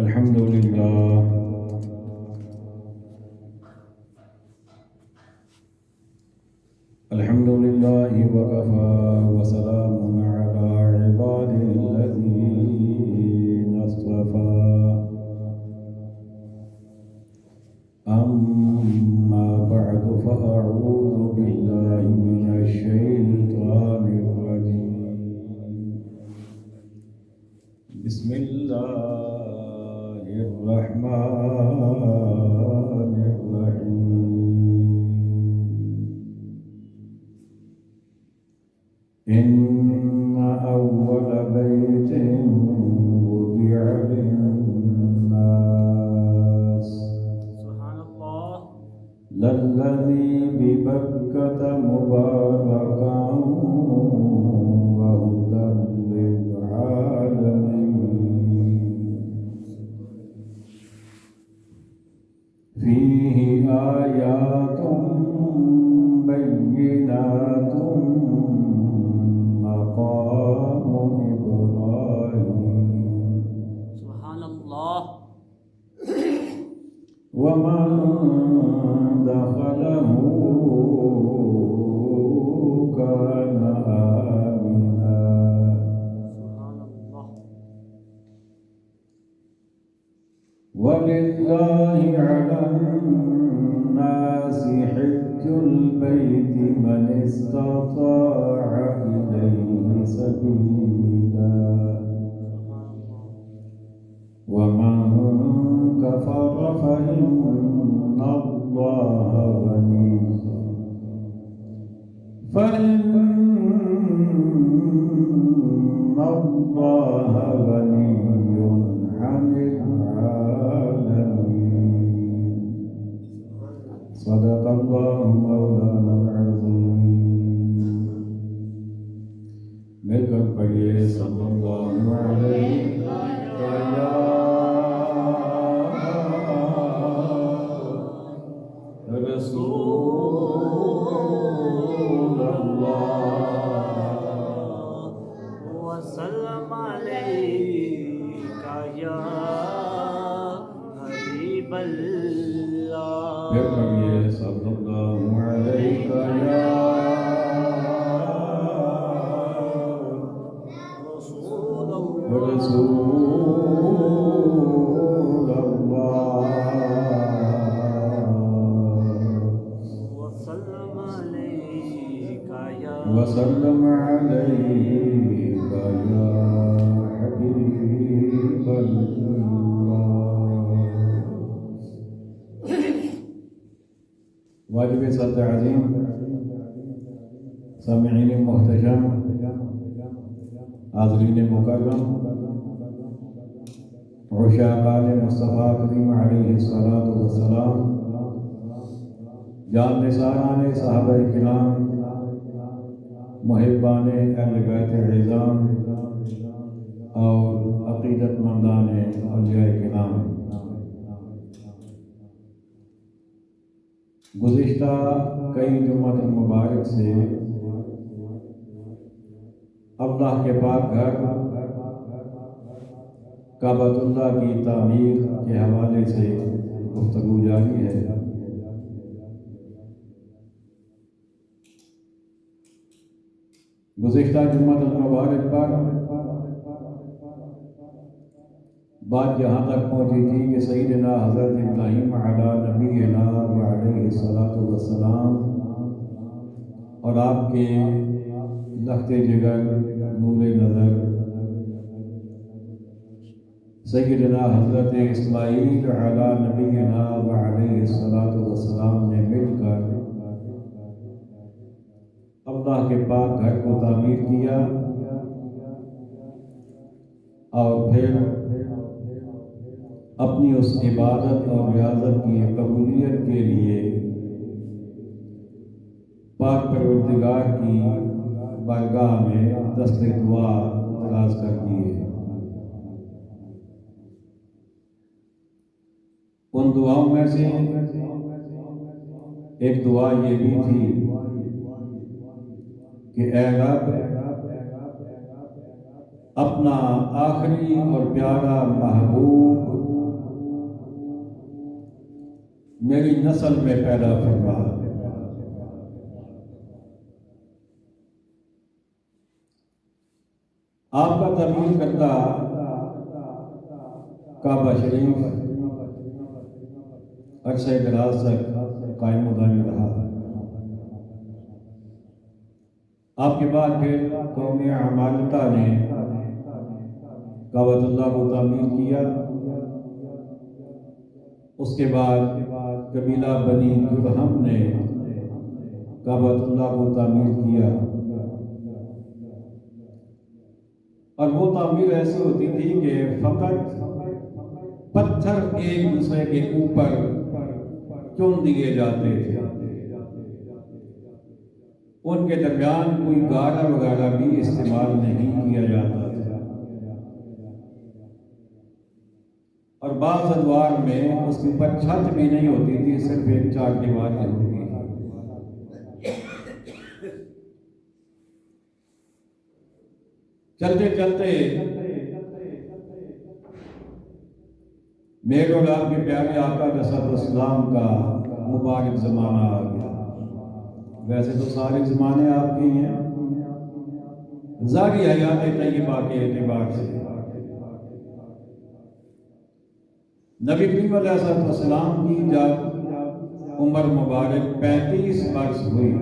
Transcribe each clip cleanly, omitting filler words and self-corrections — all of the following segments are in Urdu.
الحمد لله الحمد لله وكفى وسلام على عباده الذين اصطفى أما بعد فأعوذ بالله من الشيطان الرجيم بسم الله الرحمن الرحيم إن أول بيت وضع للناس سبحان الله للذي ببكة مباركا وهدى للعالمين فيه آيات بينات مقام إبراهيم سبحان الله ومن دخله كان آمنا سبحان الله ولله على الناس حج البيت من استطاع إليه سبيلا ومن كفر فإن الله غني عن العالمين صدق الله مولانا العظيم مل کر پڑھیے صلی اللہ علیہ رسول اللہ وسلم عليك يا حبيب الله پھر پڑھیے صلی اللہ علیہ رسول الله رسول اللہ وسلم عليك يا وسلم عليك يا حبيب الله واجب صد عظیم سامعین محتشم حاضرین مکرم عشاقان مصطفیٰ کریم علیہ الصلاۃ والسلام جان نثاران صحابہ کرام محبان اہل بیت عظام اور عقیدت مندان اولیاء کرام گزشتہ کئی جمعۃ المبارک سے اللہ کے پاک گھر کعبۃ اللہ کی تعمیر کے حوالے سے گفتگو جاری ہے۔ گزشتہ جمعۃ المبارک پر بات جہاں تک پہنچی تھی کہ سیدنا حضرت ابراہیم علیٰ نبینا وعلیہ الصلاۃ والسلام اور آپ کے لخت جگر نور نظر سیدنا حضرت اسماعیل علیٰ نبینا وعلیہ الصلاۃ والسلام نے مل کر اللہ کے پاک گھر کو تعمیر کیا اور پھر اپنی اس عبادت اور ریاضت کی قبولیت کے لیے پاک پروردگار کی بارگاہ میں دست دعا دراز کر دیے۔ ان دعاؤں میں سے ایک دعا یہ بھی تھی کہ اے رب اپنا آخری اور پیارا محبوب میری نسل میں پیدا فرما۔ آپ کا تعمیر کردہ کعبہ شریف عرصہ دراز تک قائم و دائم رہا۔ آپ کے بعد پھر قوم عمالقہ نے کعبۃ اللہ کو تعمیر کیا۔ اس کے بعد قبیلہ بنی جرہم نے کعبۃ اللہ کو تعمیر کیا، اور وہ تعمیر ایسی ہوتی تھی کہ فقط پتھر ایک دوسرے کے اوپر چن دیے جاتے تھے، ان کے درمیان کوئی گارا وغیرہ بھی استعمال نہیں کیا جاتا تھا، اور بعض ادوار میں اس کے اوپر چھت بھی نہیں ہوتی تھی، صرف ایک چار دیواریں ہوتی تھی۔ چلتے چلتے میرے اور آپ کے پیارے آقا علیہ السلام کا مبارک زمانہ آ گیا۔ ویسے تو سارے زمانے آپ کے ہی ہیں، ظاہری حیات طیبہ کے اعتبار سے نبی کریم علیہ السلام کی جب عمر مبارک 35 برس ہوئی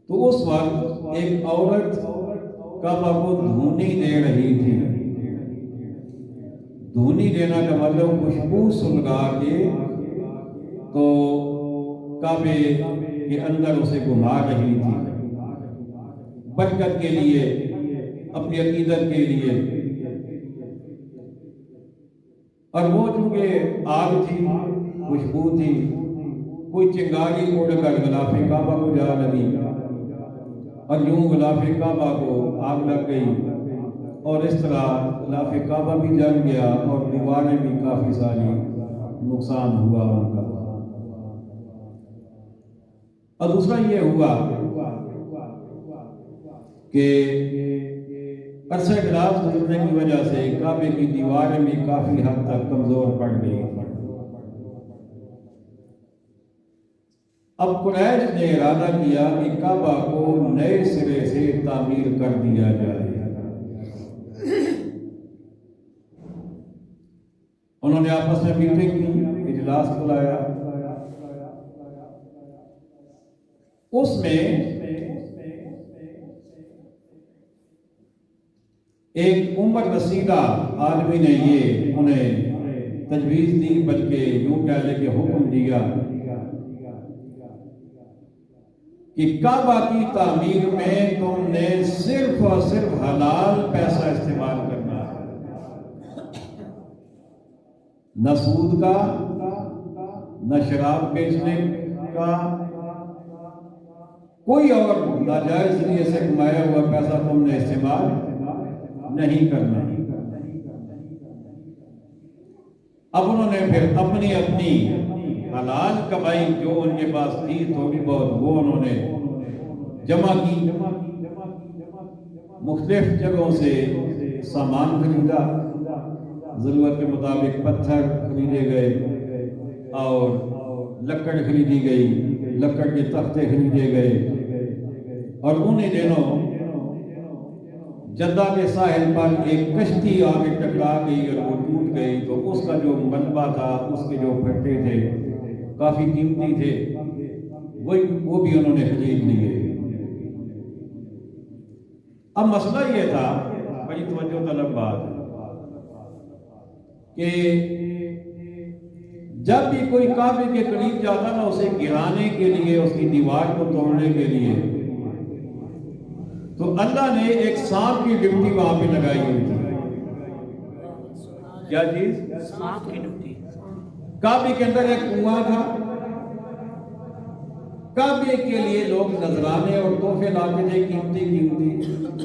تو اس وقت ایک عورت کعبہ کو دھونی دے رہی تھی۔ دھونی دینا کا مطلب خوشبو سنگا کے تو کعبے کے اندر اسے گھما رہی تھی، برکت کے لیے، اپنی عقیدت کے لیے۔ اور وہ چونکہ آگ تھی، خوشبو تھی، کوئی چنگاری اڑ کر غلاف کعبہ کو جا لگی، اور یوں غلاف کعبہ کو آگ لگ گئی، اور اس طرح غلاف کعبہ بھی جل گیا اور دیواریں بھی کافی ساری نقصان ہوا ان کا۔ اور دوسرا یہ ہوا کہ عرصہ دراز گزرنے کی وجہ سے کعبے کی دیواریں بھی کافی حد تک کمزور پڑ گئی۔ اب قریش نے ارادہ کیا کہ کعبہ کو نئے سرے سے تعمیر کر دیا جائے۔ انہوں نے آپس میں میٹنگ کی، اجلاس بلایا، اس میں ایک عمر رسیدہ آدمی نے یہ انہیں تجویز دی، بلکہ یوں کہہ لے کہ حکم دیا کہ کعبہ کی تعمیر میں تم نے صرف اور صرف حلال پیسہ استعمال کرنا ہے، نہ سود کا، نہ شراب بیچنے کا، کوئی اور ناجائز ذریعے سے کمایا ہوا پیسہ تم نے استعمال نہیں کرنا۔ اب انہوں نے پھر اپنی حلال کمائی جو ان کے پاس تھی تھوڑی بہت، وہ انہوں نے جمع کی، مختلف جگہوں سے سامان خریدا، ضرورت کے مطابق پتھر خریدے گئے اور لکڑ خریدی گئی، لکڑ کے تختے خریدے گئے، اور انہیں دنوں جدہ کے ساحل پر ایک کشتی آگے ٹکرا گئی اور وہ ٹوٹ گئی، تو اس کا جو ملبہ تھا، اس کے جو پھٹے تھے کافی قیمتی تھے، وہ بھی انہوں نے خرید لیے۔ اب مسئلہ یہ تھا، بڑی توجہ طلب بات کہ جب بھی کوئی کعبے کے قریب جاتا نا، اسے گرانے کے لیے، اس کی دیوار کو توڑنے کے لیے، تو اللہ نے ایک سانپ کی ڈیوٹی وہاں پہ لگائی ہوئی تھی۔ کیا چیز؟ سانپ کی ڈیوٹی۔ کعبے کے اندر ایک کنواں تھا، کعبے کے لیے لوگ نذرانے اور تحفے لاتے تھے قیمتی،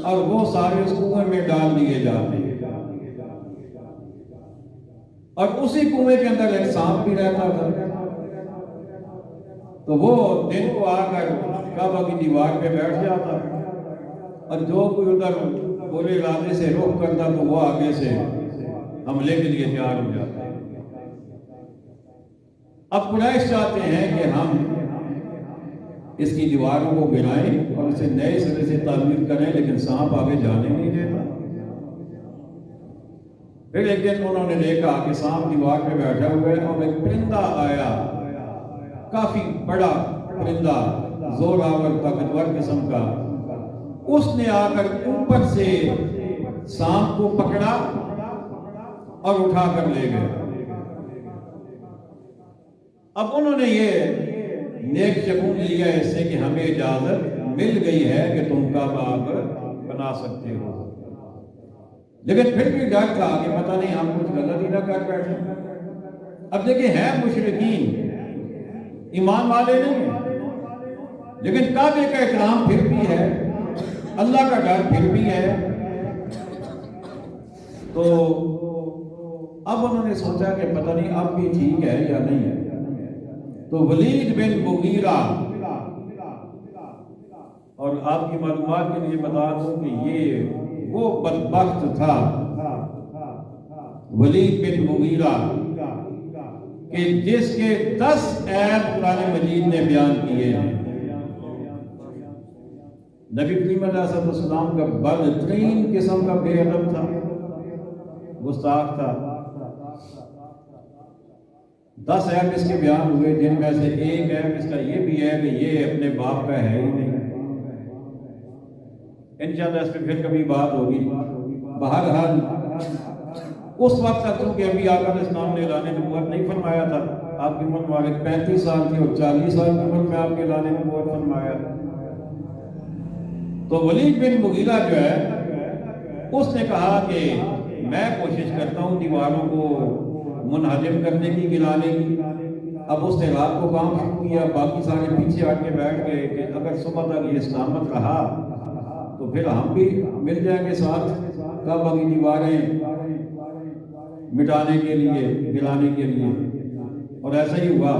اور وہ سارے اس کنویں میں ڈال دیے جاتے، اور اسی کنویں کے اندر ایک سانپ بھی رہتا تھا۔ تو وہ دن کو آ کر کعبہ کی دیوار پہ بیٹھ جاتا، اور جو کوئی ادھر برے ارادے سے رخ کرتا تو وہ آگے سے حملے کے لیے تیار ہو جاتا۔ اب قریش چاہتے ہیں کہ ہم اس کی دیواروں کو گرائیں اور اسے نئے سرے سے تعمیر کریں، لیکن سانپ آگے جانے نہیں دیتا۔ پھر ایک دن انہوں نے دیکھا کہ سانپ دیوار پہ بیٹھا ہوا ہے اور ایک پرندہ آیا، کافی بڑا پرندہ، زور آور طاقتور قسم کا، اس نے آ کر اوپر سے سانپ کو پکڑا اور اٹھا کر لے گئے۔ اب انہوں نے یہ نیک شگون لیا اس سے کہ ہمیں اجازت مل گئی ہے کہ تم کعبہ بنا سکتے ہو، لیکن پھر بھی ڈر تھا کہ پتہ نہیں ہم کچھ غلط ہی نہ کر بیٹھے۔ اب دیکھیں ہیں مشرکین، ایمان والے نہیں ہیں، لیکن کعبے کا احترام پھر بھی ہے، اللہ کا ڈر پھر بھی ہے۔ تو اب انہوں نے سوچا کہ پتہ نہیں اب بھی ٹھیک ہے یا نہیں ہے۔ تو ولید بن مغیرہ، اور آپ کی معلومات کے لیے بتا دوں کہ یہ وہ بدبخت تھا ولید بن مغیرہ کہ جس کے 10 عیب قرآن مجید نے بیان کیے ہیں۔ نبی کریم علیہ السلام کا بدترین قسم کا بے ادب تھا، گستاخ تھا۔ 10 عیب اس کے بیان ہوئے، جن میں سے ایک عیب اس کا یہ بھی ہے کہ یہ اپنے باپ کا ہے ہی نہیں۔ انشاءاللہ اس پہ پھر کبھی بات ہوگی۔ بہرحال اس وقت تک چونکہ ابھی آقا علیہ السلام نے اعلان نبوت نہیں فرمایا تھا، آپ کی عمر مبارک 35 سال تھی اور 40 سال کی عمر میں آپ کے اعلان نبوت فرمایا۔ تو ولید بن مغیرہ جو ہے اس نے کہا کہ میں کوشش کرتا ہوں دیواروں کو منہدم کرنے کی، گرانے کی۔ اب اس نے رات کو کام شروع کیا، باقی سارے پیچھے ہٹ کے بیٹھ گئے کہ اگر صبح تک یہ سلامت رہا تو پھر ہم بھی مل جائیں گے ساتھ کعبہ کی دیواریں مٹانے کے لیے، گرانے کے لیے۔ اور ایسا ہی ہوا،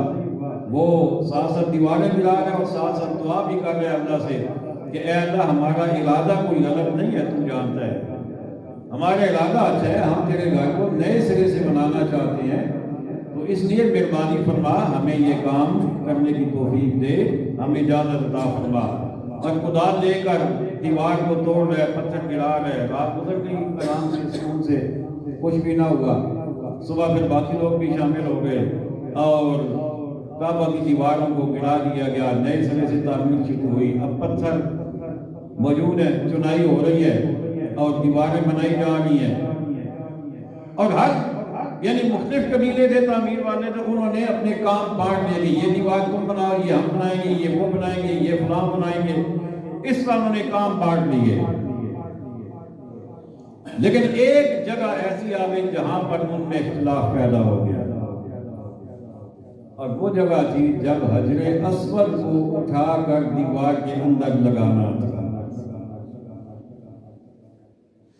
وہ ساتھ ساتھ دیواریں گرا رہے اور ساتھ ساتھ دعا بھی کر رہے اللہ سے کہ اے اللہ ہمارا ارادہ کوئی غلط نہیں ہے، تو جانتا ہے ہمارا ارادہ اچھا ہے، ہم تیرے گھر کو نئے سرے سے بنانا چاہتے ہیں، تو اس لیے مہربانی فرما ہمیں یہ کام کرنے کی توفیق دے، ہمیں اجازت عطا فرما۔ اور خدا لے کر دیوار کو توڑ رہے، پتھر گرا رہے، رات گزر گئی آرام سے، سکون سے، کچھ بھی نہ ہوا۔ صبح پھر باقی لوگ بھی شامل ہو گئے اور کعبہ کی دیواروں کو گرا دیا گیا، نئے سرے سے تعمیر شروع ہوئی۔ اب پتھر موجود ہے، چنائی ہو رہی ہے اور دیواریں بنائی جا رہی ہیں، اور ہر یعنی مختلف قبیلے تھے تعمیر والے، تو انہوں نے اپنے کام بانٹ لے لی، یہ دیوار تم بناؤ، یہ ہم بنائیں گے، یہ وہ بنائیں گے، یہ فلاں بنائیں گے، اس طرح انہوں نے کام بانٹ لیے۔ لیکن ایک جگہ ایسی آ گئی جہاں پر ان میں اختلاف پیدا ہو گیا، اور وہ جگہ تھی جب حجر اسود کو اٹھا کر دیوار کے اندر لگانا تھا۔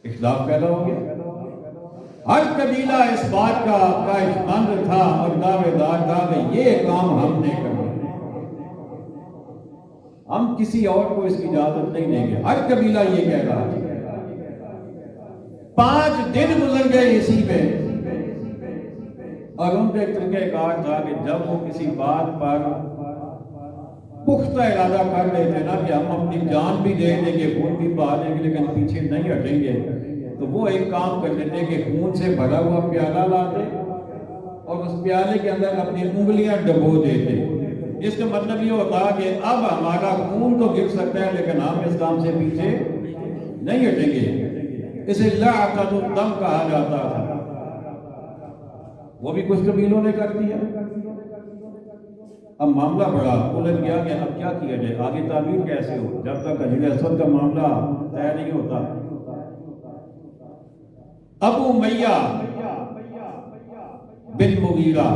اختلاف پیدا ہو گیا، ہر قبیلہ اس بات کا خواہش مند تھا اور دعوے دار تھا کہ یہ کام ہم نے کرنا ہے، ہم کسی اور کو اس کی اجازت نہیں دیں گے۔ ہر قبیلہ یہ کہہ رہا تھا۔ 5 دن گزر گئے اسی میں، اور ان کا ایک طریقہ کار تھا کہ جب وہ کسی بات پر پختہ ارادہ کر لیتے نا کہ ہم اپنی جان بھی دے دیں گے، خون بھی بہا دیں گے، لیکن پیچھے نہیں ہٹیں گے، تو وہ ایک کام کر لیتے کہ خون سے بھرا ہوا پیالہ لاتے اور اس پیالے کے اندر اپنی انگلیاں ڈبو دیتے۔ اس کا مطلب یہ ہوتا کہ اب ہمارا خون تو گر سکتا ہے لیکن ہم اس کام سے پیچھے نہیں ہٹیں گے۔ اسے لعقۃ الدم کہا جاتا تھا۔ وہ بھی کچھ قبیلوں نے کر دیا۔ اب معاملہ بڑا الجھ گیا کہ اب کیا کیا جائے، آگے تعمیر کیسے ہو، جب تک حجر اسود کا معاملہ طے نہیں ہوتا۔ ابو امیہ بن مغیرہ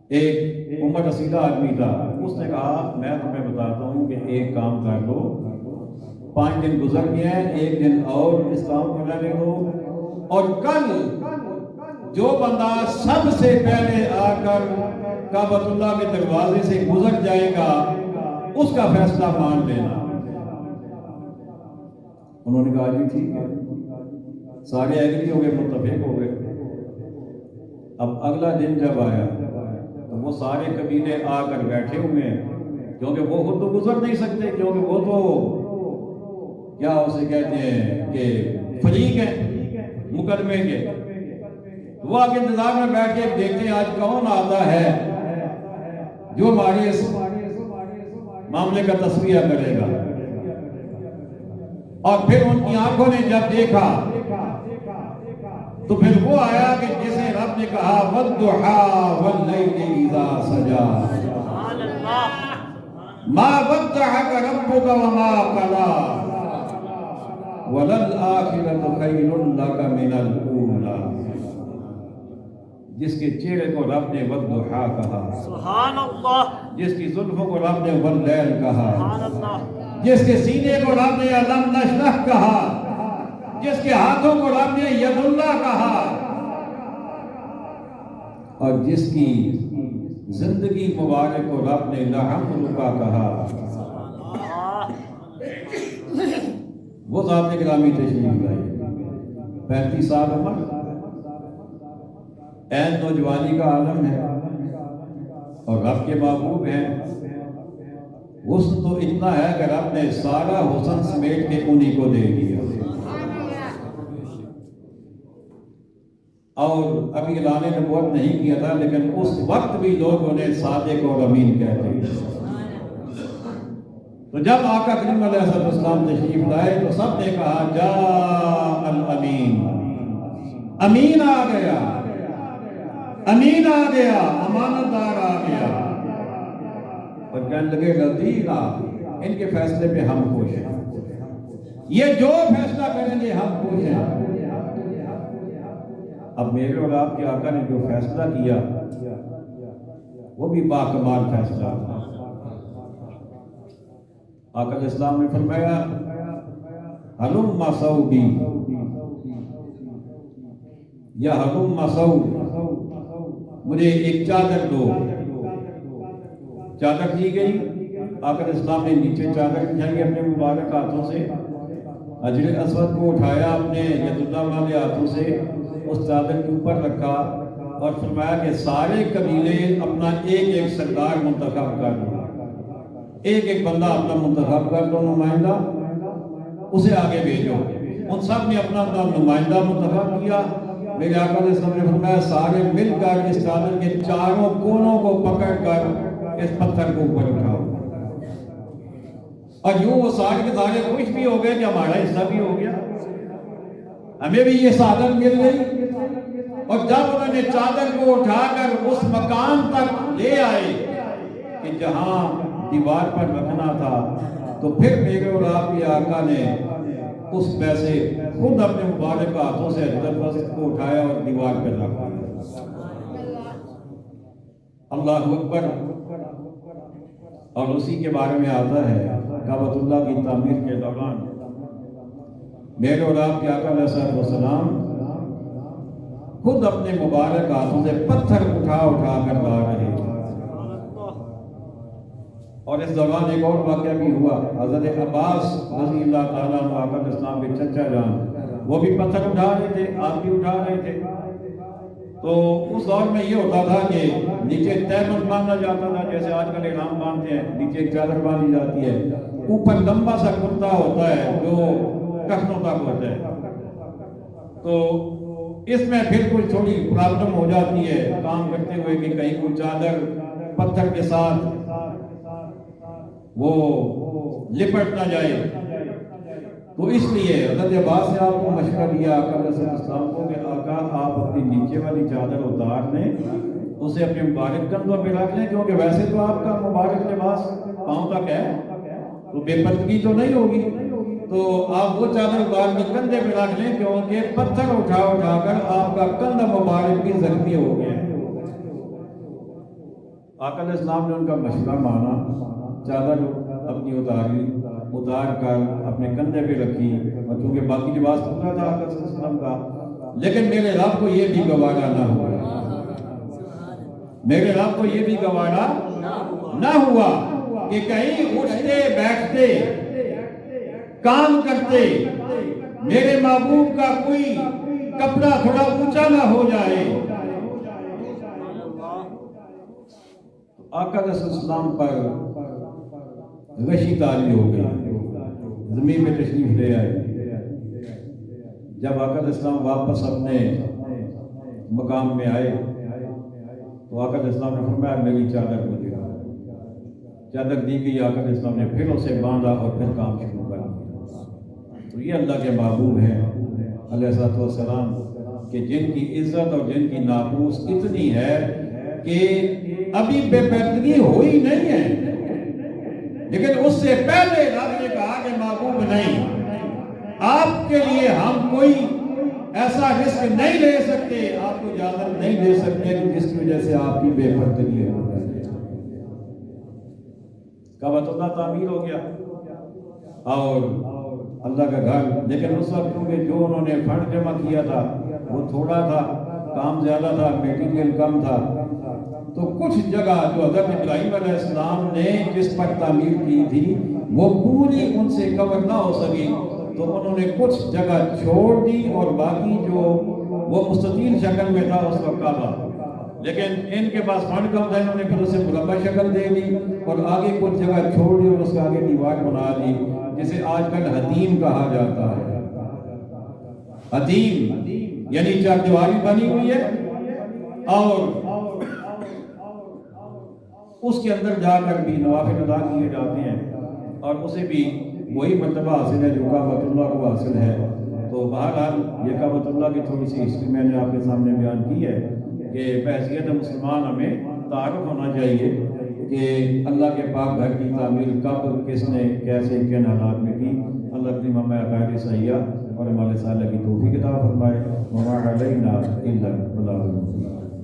ایک عمر رسیدہ آدمی تھا، اس نے کہا میں تمہیں بتاتا ہوں کہ ایک کام کر لو، 5 دن گزر گئے ہیں، ایک دن اور اس کام کو رہنے دو، اور کل جو بندہ سب سے پہلے آ کر کعبۃ اللہ کے دروازے سے گزر جائے گا اس کا فیصلہ مان لینا۔ انہوں نے کہا جی ٹھیک ہے، سارے ایگری ہو گئے، متفق ہو گئے۔ اب اگلا دن جب آیا تو وہ سارے قبیلے آ کر بیٹھے ہوئے ہیں، کیونکہ وہ خود تو گزر نہیں سکتے، کیونکہ وہ تو کیا اسے کہتے ہیں کہ فریق ہیں مقدمے کے، وہ آگے انتظار میں بیٹھ کے دیکھتے ہیں آج کون آتا ہے جو ہمارے اس معاملے کا تصویہ کرے گا۔ اور پھر ان کی آنکھوں نے جب دیکھا تو پھر وہ آیا کہ جسے رب نے کہا وَالضُّحَىٰ وَاللَّيْلِ إِذَا سَجَىٰ سبحان اللہ، مَا وَدَّعَكَ رَبُّكَ وَمَا قَلَىٰ وَلَلْآخِرَةُ خَيْرٌ لَكَ مِنَ الْأُولَىٰ۔ جس کے چہرے کو رب نے وَالضُّحَىٰ کہا، سبحان اللہ، جس کی زلفوں کو رب نے وَاللَّيْلِ کہا، سبحان اللہ، جس کے سینے کو رب نے أَلَمْ نَشْرَحْ کہا، جس کے ہاتھوں کو رب نے ید اللہ کہا، اور جس کی زندگی مبارک کو رب نے لَعَمْرُكَ کہا، وہ ذات گرامی تشریف لائے، 35 سال عمر، عین نوجوانی کا عالم ہے، اور رب کے محبوب ہیں۔ حسن تو اتنا ہے کہ رب نے سارا حسن سمیٹ کے انہی کو دے دیا، اور ابھی اعلان نبوت نہیں کیا تھا، لیکن اس وقت بھی لوگ انہیں صادق اور امین کہتے ہیں۔ تو جب آقا کریم علیہ السلام تشریف لائے تو سب نے کہا جاء الامین، امین آ گیا، امین آ گیا، امانت دار آ گیا۔ اور کہنے لگے رضینا، ان کے فیصلے پہ ہم خوش ہیں، یہ جو فیصلہ کریں گے ہم خوش ہیں۔ اب میرے اور آپ کے آقا نے جو فیصلہ کیا وہ بھی باکمال فیصلہ تھا۔ آقا علیہ السلام نے فرمایا ہلم صوبی یا ہلم صوب، مجھے ایک چادر دو۔ چادر دی گئی، آقا علیہ السلام نے نیچے چادر بچھائی اپنے مبارک ہاتھوں سے، حجر اسود کو اٹھایا اپنے ید اللہ والے ہاتھوں سے، اس چادر کے اوپر رکھا اور فرمایا کہ سارے قبیلے اپنا ایک ایک سردار منتخب کر دو، ایک ایک بندہ اپنا منتخب کر دو نمائندہ، اسے آگے بھیجو۔ ان سب نے اپنا اپنا نمائندہ منتخب کیا۔ میرے آقا علیہ السلام نے فرمایا سارے مل کر اس چادر کے چاروں کونوں کو پکڑ کر اس پتھر کو اوپر اٹھاؤ۔ اور یوں وہ سارے کے سارے خوش بھی ہو گئے کہ ہمارا حصہ بھی ہو گیا، ہمیں بھی یہ سعادت مل گئی۔ اور جب انہوں نے چادر کو اٹھا کر اس مقام تک لے آئے کہ جہاں دیوار پر رکھنا تھا، تو پھر میرے اور آپ کے آقا نے اس پیسے خود اپنے مبارک ہاتھوں سے حضرت کو اٹھایا اور دیوار پر رکھا۔ اللہ اکبر۔ اور اسی کے بارے میں آتا ہے کعبۃ اللہ کی تعمیر کے دوران میرے اور آپ کے آقا علیہ السلام خود اپنے مبارک ہاتھوں سے پتھر اٹھا اٹھا کر لا رہے تھے۔ اور اس دوران ایک اور واقعہ بھی ہوا، حضرت عباس رضی اللہ تعالیٰ عنہ آقا علیہ السلام کے چچا جان، وہ بھی پتھر اٹھا رہے تھے، آپ بھی اٹھا رہے تھے۔ تو اس دور میں یہ ہوتا تھا کہ نیچے تہمت باندھا جاتا تھا، جیسے آج کل احرام باندھتے ہیں، نیچے ایک چادر باندھی جاتی ہے، اوپر لمبا سا کرتا ہوتا ہے جو ٹخنوں تک ہوتا ہے۔ تو اس میں پھر کچھ تھوڑی پرابلم ہو جاتی ہے کام کرتے ہوئے کہ کہیں کوئی چادر پتھر کے ساتھ وہ لپٹ نہ جائے، تو اس لیے حضرت عباس نے آپ کو مشورہ دیا آقا علیہ السلام کو کہ آقا آپ اپنی نیچے والی چادر اتار لیں، اسے اپنے مبارک کندھوں پہ رکھ لیں، کیونکہ ویسے تو آپ کا مبارک لباس پاؤں تک ہے تو بے پردگی تو نہیں ہوگی، تو آپ وہ چادر اتار کے کندھے پہ رکھ لیں، کیونکہ پتھر اٹھا اٹھا کر آپ کا کندھا مبارک بھی زخمی ہو گیا۔ آقا علیہ السلام نے ان کا مشورہ مانا، چادر اپنی اتار کر اپنے کندھے پہ رکھی، اور چونکہ باقی لباس پورا تھا آقا صلی اللہ علیہ وسلم کا، لیکن میرے رب کو یہ بھی گوارا نہ ہوا، میرے رب کو یہ بھی گوارا نہ ہوا کہ کہیں اٹھتے بیٹھتے کام کرتے میرے محبوب کا کوئی کپڑا تھوڑا اونچا نہ ہو جائے، آقا علیہ السلام پر غشی طاری ہو گئی، زمین میں تشریف لے آئے۔ جب آقا علیہ السلام واپس اپنے مقام میں آئے تو آقا علیہ السلام نے فرمایا میری چادر مجھے دو۔ چادر دی گئی، آقا علیہ السلام نے پھر اسے باندھا اور پھر کام شروع کر دیا۔ تو یہ اللہ کے محبوب ہیں علیہ السلام کہ جن کی عزت اور جن کی ناموس اتنی ہے کہ ابھی بے پردگی ہوئی نہیں ہے، لیکن اس سے پہلے رب نے کہا کہ محبوب نہیں، آپ کے لیے ہم کوئی ایسا رزق نہیں لے سکتے، آپ کو اجازت نہیں دے سکتے کہ جس کی وجہ سے آپ کی بے پردگی ہو جائے۔ کعبۃ اللہ تعمیر ہو گیا اور اللہ کا گھر، لیکن اس وقت کیونکہ جو انہوں نے فنڈ جمع کیا تھا وہ تھوڑا تھا، کام زیادہ تھا، میٹیریل کم تھا، تو کچھ جگہ جو حضرت ابراہیم علیہ السلام نے جس پر تعمیر کی تھی وہ پوری ان سے کور نہ ہو سکی، تو انہوں نے کچھ جگہ چھوڑ دی اور باقی جو وہ مستطیل شکل میں تھا اس وقت کعبہ، لیکن ان کے پاس فنڈ کم تھا، انہوں نے پھر اسے مربع شکل دے دی اور آگے کچھ جگہ چھوڑ دی اور اس کے آگے دیوار بنا دی، جسے آج کل حتیم کہا جاتا ہے۔ حتیم یعنی چار دیواری بنی ہوئی ہے اور اس کے اندر جا کر بھی نوافل ادا کیے جاتے ہیں اور اسے بھی وہی مرتبہ حاصل ہے جو کعبۃ اللہ کو حاصل ہے۔ تو بہرحال یہ کعبۃ اللہ کی تھوڑی سی ہسٹری میں نے آپ کے سامنے بیان کی ہے کہ بحیثیت مسلمان ہمیں تعارف ہونا چاہیے کہ اللہ کے پاک گھر کی تعمیر کب، کس نے، کیسے، کن حالات میں کی۔ اللہ کریم ہمیں عقائد صحیحہ اور عمل صالح کی توفیق عطا فرمائے۔ وما علینا الا البلاغ المبین۔